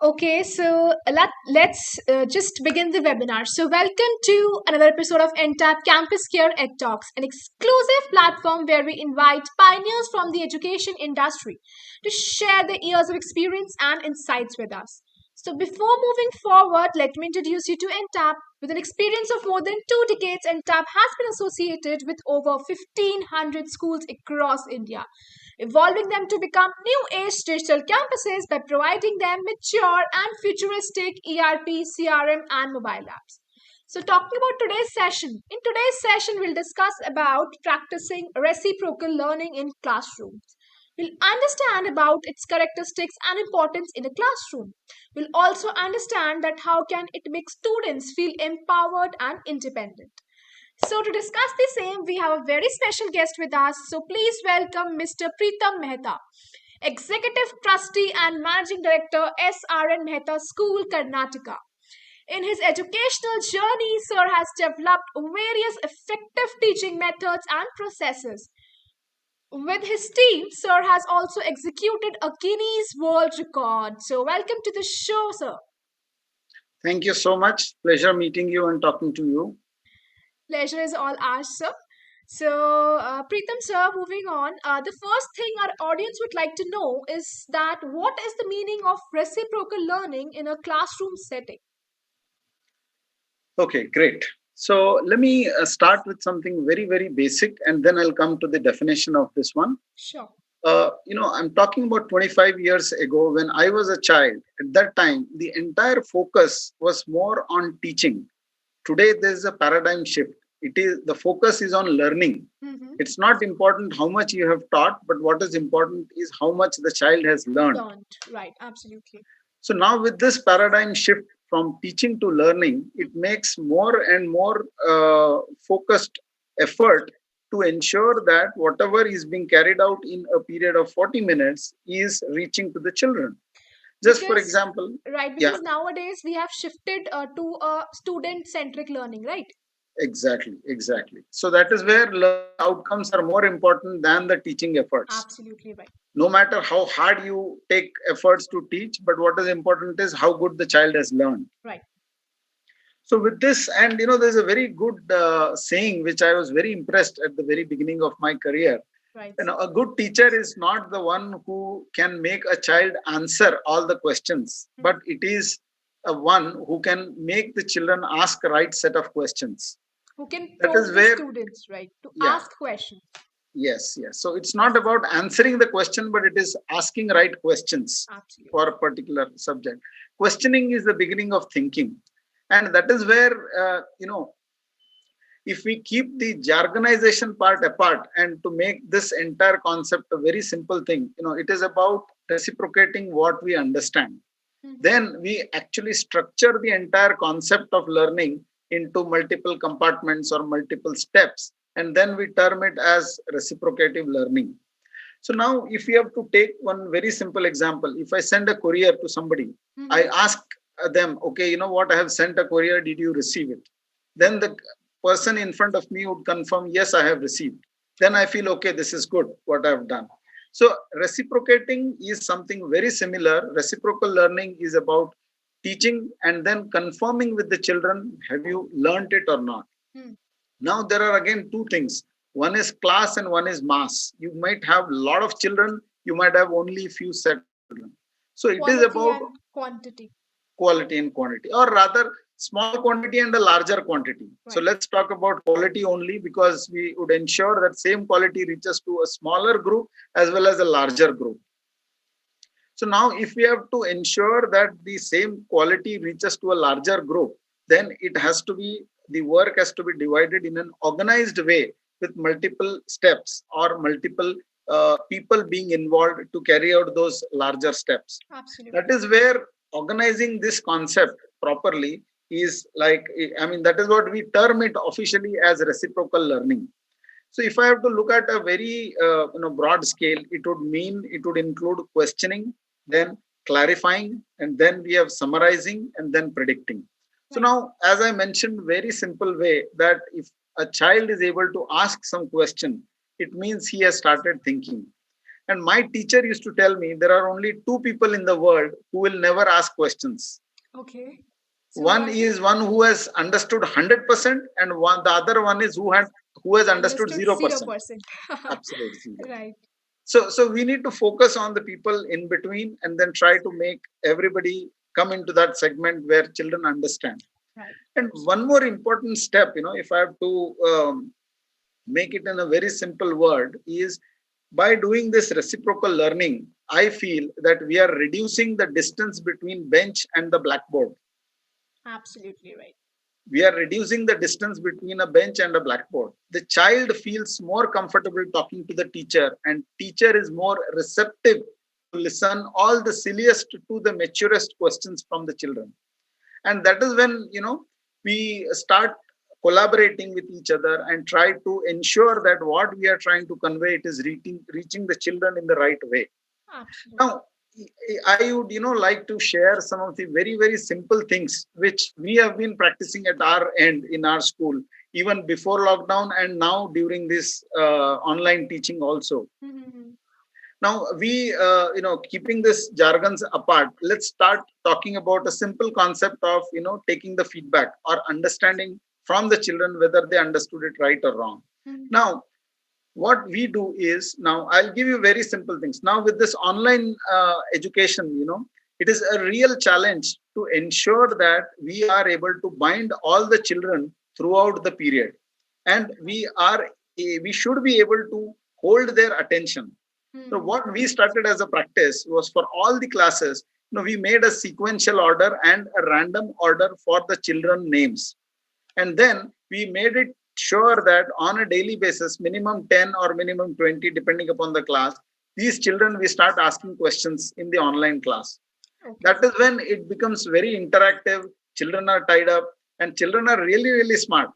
Okay, so let's just begin the webinar. So, welcome to another episode of Entab CampusCare EdTalks, an exclusive platform where we invite pioneers from the education industry to share their years of experience and insights with us. So, before moving forward, let me introduce you to Entab. With an experience of more than 2 decades, Entab has been associated with over 1,500 schools across India, evolving them to become new age digital campuses by providing them mature and futuristic ERP, CRM, and mobile apps. So, talking about today's session, in today's session, we'll discuss about practicing reciprocal learning in classrooms. We'll understand about its characteristics and importance in a classroom. We'll also understand that how can it make students feel empowered and independent. So, to discuss the same, we have a very special guest with us. So, please welcome Mr. Preetam Mehta, Executive Trustee and Managing Director, SRN Mehta School, Karnataka. In his educational journey, Sir has developed various effective teaching methods and processes. With his team, Sir has also executed a Guinness World Record. So, welcome to the show, Sir. Thank you so much. Pleasure meeting you and talking to you. Pleasure is all ours, sir. So, Preetam, sir, moving on. The first thing our audience would like to know is that what is the meaning of reciprocal learning in a classroom setting? Okay, great. So let me start with something very, very basic, and then I'll come to the definition of this one. Sure. I'm talking about 25 years ago when I was a child. At that time, the entire focus was more on teaching. Today, there's a paradigm shift. The focus is on learning. Mm-hmm. It's not important how much you have taught, but what is important is how much the child has learned. Right, absolutely. So now with this paradigm shift from teaching to learning, it makes more and more focused effort to ensure that whatever is being carried out in a period of 40 minutes is reaching to the children. Just for example. Right, because nowadays we have shifted to a student-centric learning, right? Exactly. So that is where outcomes are more important than the teaching efforts. Absolutely right. No matter how hard you take efforts to teach, but what is important is how good the child has learned. Right. So with this, and there's a very good saying which I was very impressed at the very beginning of my career. Right. A good teacher is not the one who can make a child answer all the questions, but it is a one who can make the children ask the right set of questions. Who can prompt the students, right, to ask questions. Yes. So it's not about answering the question, but it is asking right questions. Absolutely. For a particular subject. Questioning is the beginning of thinking. And that is where, if we keep the jargonization part apart and to make this entire concept a very simple thing, it is about reciprocating what we understand. Mm-hmm. Then we actually structure the entire concept of learning into multiple compartments or multiple steps. And then we term it as reciprocative learning. So now if we have to take one very simple example, if I send a courier to somebody, mm-hmm. I ask them, okay, you know what, I have sent a courier, did you receive it? Then the person in front of me would confirm, yes, I have received. Then I feel, okay, this is good, what I have done. So reciprocating is something very similar. Reciprocal learning is about teaching and then confirming with the children, have you learned it or not? Now there are again two things. One is class and one is mass. You might have a lot of children, you might have only few set of children. So it is about quality and quantity, or rather small quantity and a larger quantity. Right. So let's talk about quality only, because we would ensure that same quality reaches to a smaller group as well as a larger group. So now if we have to ensure that the same quality reaches to a larger group, then the work has to be divided in an organized way with multiple steps or multiple people being involved to carry out those larger steps. Absolutely. That is where organizing this concept properly is that is what we term it officially as reciprocal learning. So if I have to look at a very broad scale, it would include questioning, then clarifying, and then we have summarizing and then predicting. So now, as I mentioned, very simple way that if a child is able to ask some question, it means he has started thinking. And my teacher used to tell me there are only two people in the world who will never ask questions. Okay. So One is one who has understood 100%, and the other one is who has understood understood 0%. 0%. Absolute zero. Right. So we need to focus on the people in between and then try to make everybody come into that segment where children understand. Right. And one more important step, if I have to make it in a very simple word, is by doing this reciprocal learning, I feel that we are reducing the distance between bench and the blackboard. Absolutely right. We are reducing the distance between a bench and a blackboard. The child feels more comfortable talking to the teacher, and teacher is more receptive to listen all the silliest to the maturest questions from the children. And that is when we start collaborating with each other and try to ensure that what we are trying to convey, it is reaching the children in the right way. Absolutely. Now, I would, like to share some of the very, very simple things which we have been practicing at our end in our school, even before lockdown and now during this online teaching also. Mm-hmm. Now, we, keeping this jargons apart, let's start talking about a simple concept of, taking the feedback or understanding from the children whether they understood it right or wrong. Mm-hmm. Now, what we do is, now I'll give you very simple things. Now with this online education, it is a real challenge to ensure that we are able to bind all the children throughout the period, and we should be able to hold their attention. So what we started as a practice was, for all the classes, we made a sequential order and a random order for the children names, and then we made it sure that on a daily basis, minimum 10 or minimum 20, depending upon the class, these children, we start asking questions in the online class. Okay. That is when it becomes very interactive. Children are tied up, and children are really, really smart.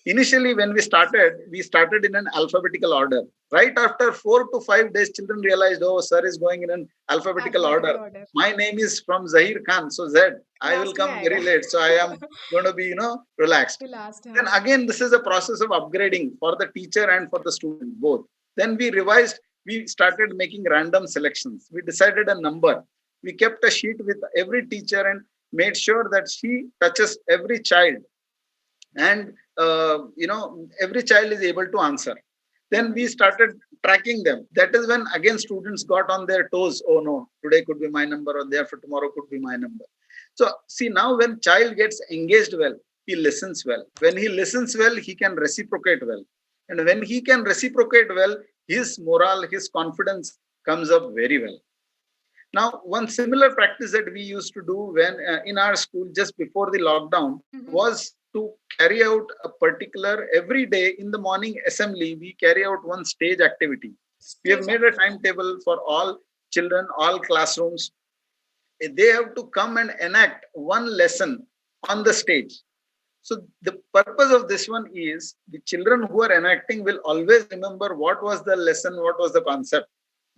Initially, when we started in an alphabetical order. Right after 4 to 5 days, children realized, oh, sir is going in an alphabetical order. My name is from Zahir Khan, so Z. I will come very late, so I am going to be, relaxed. Then again, this is a process of upgrading for the teacher and for the student, both. Then we revised, we started making random selections. We decided a number. We kept a sheet with every teacher and made sure that she touches every child. And, every child is able to answer. Then we started tracking them. That is when, again, students got on their toes. Oh, no, today could be my number, or therefore tomorrow could be my number. So, see, now when child gets engaged well, he listens well. When he listens well, he can reciprocate well. And when he can reciprocate well, his morale, his confidence comes up very well. Now, one similar practice that we used to do when in our school just before the lockdown was to carry out a particular, every day in the morning assembly, we carry out one stage activity. We have made a timetable for all children, all classrooms. They have to come and enact one lesson on the stage. So the purpose of this one is the children who are enacting will always remember what was the lesson, what was the concept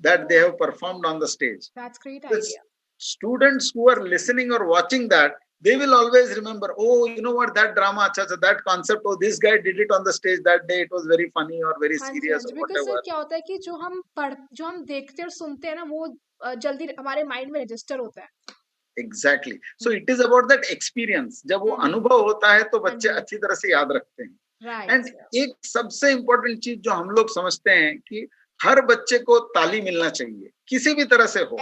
that they have performed on the stage. That's great idea. Students who are listening or watching that, they will always remember, oh, you know what, that drama, that concept, oh, this guy did it on the stage that day, it was very funny or very serious or whatever. Because क्या होता है कि जो हम देखते और सुनते हैं ना, वो जल्दी हमारे माइंड में रजिस्टर होता है. Exactly. So it is about that experience. जब वो अनुभव होता है तो बच्चे अच्छी तरह से याद रखते हैं. And एक सबसे important चीज जो हम लोग समझते हैं कि हर बच्चे को ताली मिलना चाहिए, किसी भी तरह से हो.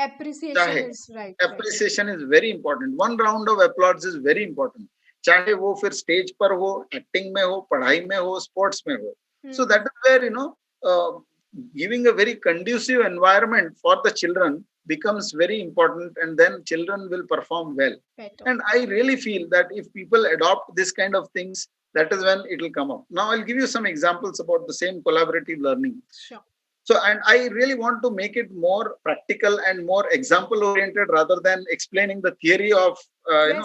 Appreciation is very important. One round of applause is very important. चाहे वो फिर स्टेज पर हो, एक्टिंग में हो, पढ़ाई में हो, स्पोर्ट्स में हो. So that is where giving a very conducive environment for the children becomes very important, and then children will perform well. And I really feel that if people adopt this kind of things, that is when it will come up. Now I'll give you some examples about the same collaborative learning. Sure. So, and I really want to make it more practical and more example oriented rather than explaining the theory of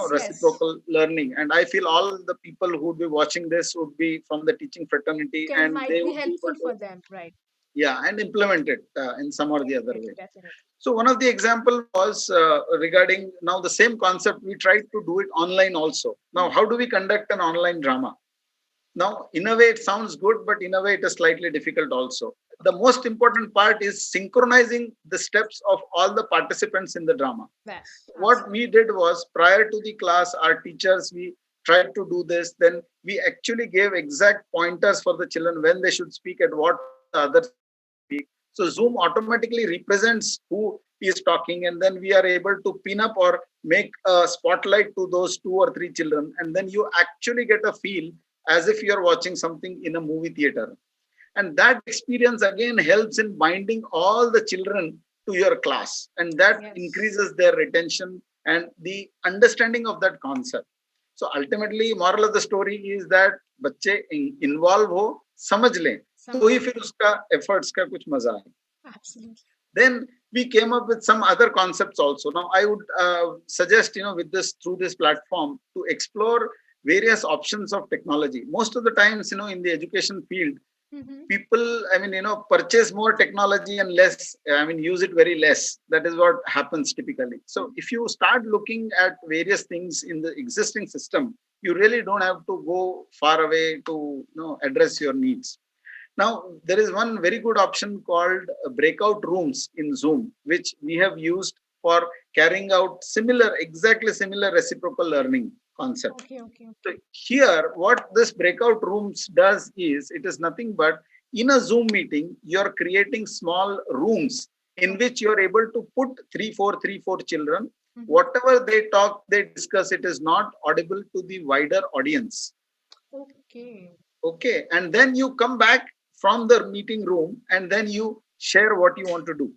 reciprocal learning. And I feel all the people who would be watching this would be from the teaching fraternity, and might they be would helpful for them, right? Yeah, and implement it in some or the other way. Definitely. So one of the example was regarding now the same concept. We tried to do it online also. Now, how do we conduct an online drama? Now, in a way, it sounds good, but in a way, it is slightly difficult also. the most important part is synchronizing the steps of all the participants in the drama. Yes, What we did was, prior to the class, our teachers, we tried to do this. Then we actually gave exact pointers for the children when they should speak, at what the other speak. So Zoom automatically represents who is talking, and then we are able to pin up or make a spotlight to those 2 or 3 children, and then you actually get a feel as if you are watching something in a movie theater. And that experience again helps in binding all the children to your class, and that yes. increases their retention and the understanding of that concept. So ultimately, moral of the story is that बच्चे involve हो, समझ लें, तो ही फिर उसका efforts का कुछ मजा है. Absolutely. Then we came up with some other concepts also. Now I would suggest, with this, through this platform, to explore various options of technology. Most of the times, in the education field, people, purchase more technology and less, use it very less. That is what happens typically. So if you start looking at various things in the existing system, you really don't have to go far away to, address your needs. Now, there is one very good option called breakout rooms in Zoom, which we have used for carrying out exactly similar reciprocal learning concept. Okay. So here, what this breakout rooms does is, it is nothing but, in a Zoom meeting, you're creating small rooms in which you're able to put 3, 4 children. Whatever they talk, they discuss, it is not audible to the wider audience. Okay. And then you come back from the meeting room and then you share what you want to do.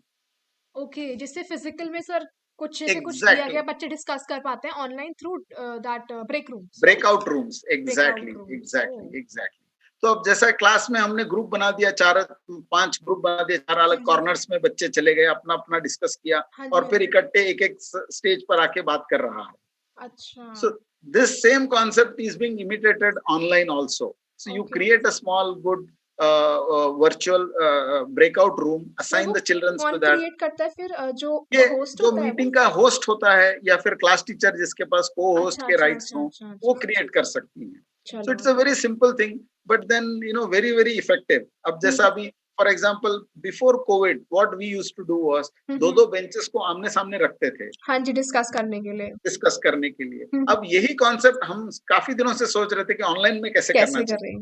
Okay, जिससे physical में sir कुछ Exactly. दिया गया बच्चे discuss कर पाते हैं online through that breakout rooms. Exactly. तो अब जैसा क्लास में हमने ग्रुप बना दिया, 4-5 ग्रुप बना दिया, 4 अलग कॉर्नर्स में बच्चे चले गए, अपना अपना डिस्कस किया, और फिर इकट्ठे एक स्टेज पर आके बात कर रहा है. अच्छा. So this same concept is being imitated online also. So you create a small good virtual breakout room, assign the children to that. Create करता है फिर जो मीटिंग का होस्ट होता है, या फिर क्लास टीचर जिसके पास को होस्ट के राइट्स हो, वो क्रिएट कर सकती हैं. So it's a very simple thing, but then very very effective. अब जैसा अभी for example before COVID what we used to do was, 2 benches को आमने सामने रखते थे. हाँ जी, डिस्कस करने के लिए. अब यही कॉन्सेप्ट हम काफी दिनों से सोच रहे थे कि ऑनलाइन में कैसे करना चाहिए.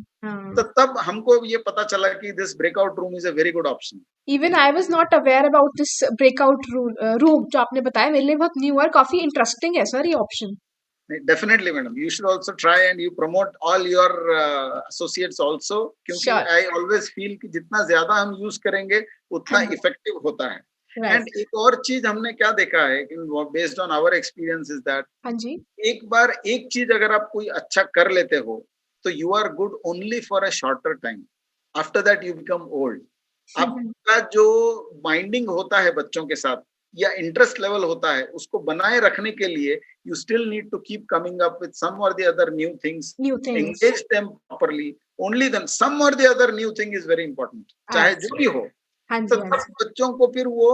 तो तब हमको ये पता चला कि this breakout room is a very good option. Even I was not aware about this breakout room जो आपने बताया, मेरे लिए बहुत न्यू और काफी इंटरेस्टिंग है सर ये option. Definitely, madam. You should also try and you promote all your associates also. क्योंकि I always feel कि जितना ज्यादा हम यूज करेंगे उतना इफेक्टिव होता है. एंड एक और चीज हमने क्या देखा है, based on our experience, is that एक बार एक चीज अगर आप कोई अच्छा कर लेते हो, तो you are good only for a shorter time. After that you become old. आपका जो बाइंडिंग होता है बच्चों के साथ, या इंटरेस्ट लेवल होता है, उसको बनाए रखने के लिए you still need to keep coming up with some or the other new things, engage them properly. Only then some or the other new thing is very important, चाहे जो भी हो. तो तब बच्चों को फिर वो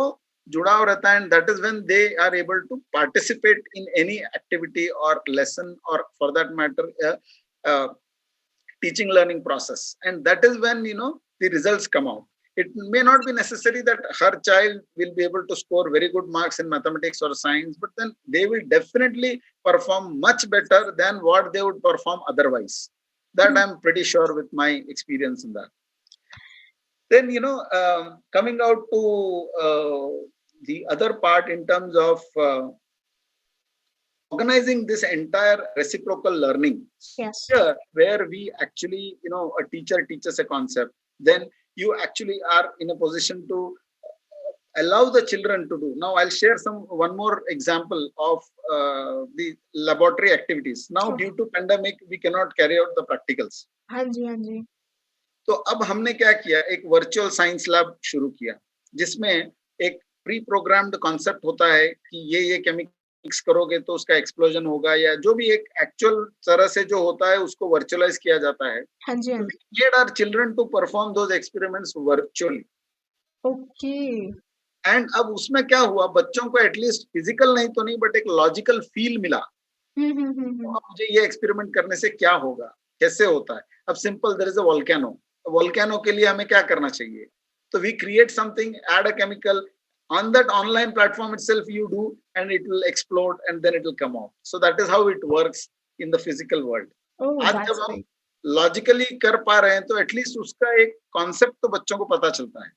जुड़ाव रहता है, and that is when they are able to participate in any activity और लेसन, और for that matter teaching learning process, and that is when the results come out. It may not be necessary that her child will be able to score very good marks in mathematics or science, but then they will definitely perform much better than what they would perform otherwise. That I'm pretty sure with my experience in that. Then coming out to the other part in terms of organizing this entire reciprocal learning. Yes. Here, where we actually, a teacher teaches a concept, then you actually are in a position to allow the children to do. Now, I'll share one more example of the laboratory activities. Now, due to pandemic, we cannot carry out the practicals. हाँ जी. तो अब हमने क्या किया, एक virtual science lab शुरू किया, जिसमें एक प्री प्रोग्राम्ड कॉन्सेप्ट होता है कि ये केमिकल मिक्स करोगे तो उसका एक्सप्लोजन होगा, या जो भी एक एक्चुअल तरह से जो होता है उसको वर्चुअलाइज किया जाता है. हाँ जी. Get our children to perform those experiments virtually. Okay. And अब उसमें क्या हुआ, बच्चों को एटलीस्ट फिजिकल नहीं तो नहीं, बट एक लॉजिकल फील मिला. अब मुझे ये एक्सपेरिमेंट करने से क्या होगा, कैसे होता है. अब simple, there is a volcano. Volcano के लिए हमें क्या करना चाहिए, So we create something, add a chemical on that online platform itself, you do, and it will explode and then it will come out. So that is how it works in the physical world. Oh, आज that's जब हम great. Logically कर पा रहे हैं तो at least उसका एक कॉन्सेप्ट तो बच्चों को पता चलता है.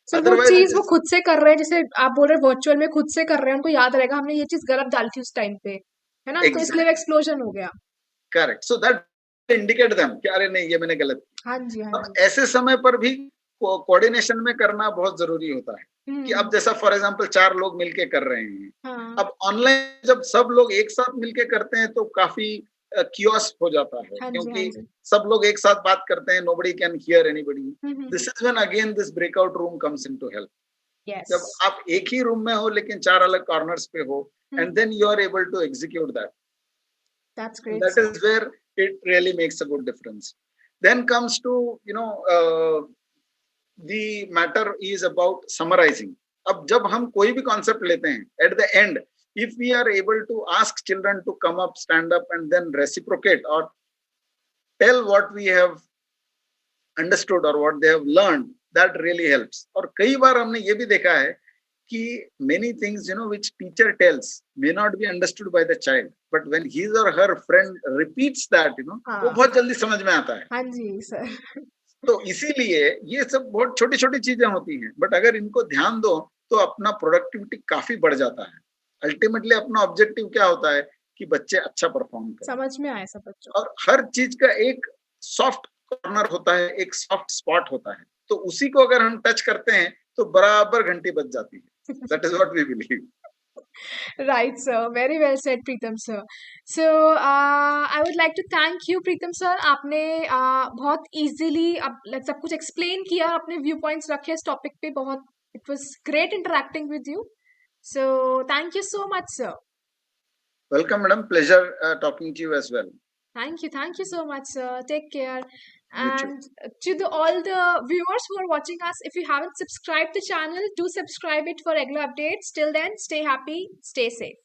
सर वो अदरवाइज चीज वो खुद से कर रहे हैं, जैसे आप बोल रहे हैं वर्चुअल में खुद से कर रहे हैं, उनको याद रहेगा हमने ये चीज गलत डाली थी उस टाइम पे, है ना, तो इसलिए एक्सप्लोजन हो गया. Correct. So that indicate them कि अरे नहीं ये मैंने गलत किया. हाँ जी, हाँ अब जी. ऐसे समय पर भी कोऑर्डिनेशन में करना बहुत जरूरी होता है कि अब जैसा फॉर एग्जांपल 4 लोग मिलके कर रहे हैं. हाँ. अब ऑनलाइन जब सब लोग एक साथ मिलके करते हैं तो काफी कियोस हो जाता है, हाँ जी, क्योंकि हाँ जी. सब लोग एक साथ बात करते हैं, nobody can hear anybody. Hmm. This is when again this breakout room comes into help. Yes. जब आप एक ही रूम में हो लेकिन 4 अलग कॉर्नर्स पे हो, and then you are able to execute that. That's great. That is where it really makes a good difference. Then comes to, the matter is about summarizing. अब जब हम कोई भी concept लेते हैं, at the end, if we are able to ask children to come up, stand up, and then reciprocate or tell what we have understood or what they have learned, that really helps. और कई बार हमने ये भी देखा है कि many things which teacher tells may not be understood by the child, but when his or her friend repeats that, वो बहुत जल्दी समझ में आता है. हाँ जी सर. तो इसीलिए ये सब बहुत छोटी छोटी चीजें होती हैं, बट अगर इनको ध्यान दो तो अपना प्रोडक्टिविटी काफी बढ़ जाता है. अल्टीमेटली अपना ऑब्जेक्टिव क्या होता है कि बच्चे अच्छा परफॉर्म करें. समझ में आया सब बच्चों. और हर चीज का एक सॉफ्ट कॉर्नर होता है, एक सॉफ्ट स्पॉट होता है, तो उसी को अगर हम टच करते हैं तो बराबर घंटी बज जाती है. That is what we believe. Right, sir. Very well said, Preetam sir. So, I would like to thank you, Preetam sir. आपने बहुत easily अब सब कुछ explain किया, अपने viewpoints रखे इस topic पे. बहुत it was great interacting with you. So, thank you so much, sir. Welcome, madam. Pleasure talking to you as well. Thank you so much, sir. Take care. You too. And to all the viewers who are watching us, if you haven't subscribed the channel, do subscribe it for regular updates. Till then, stay happy, stay safe.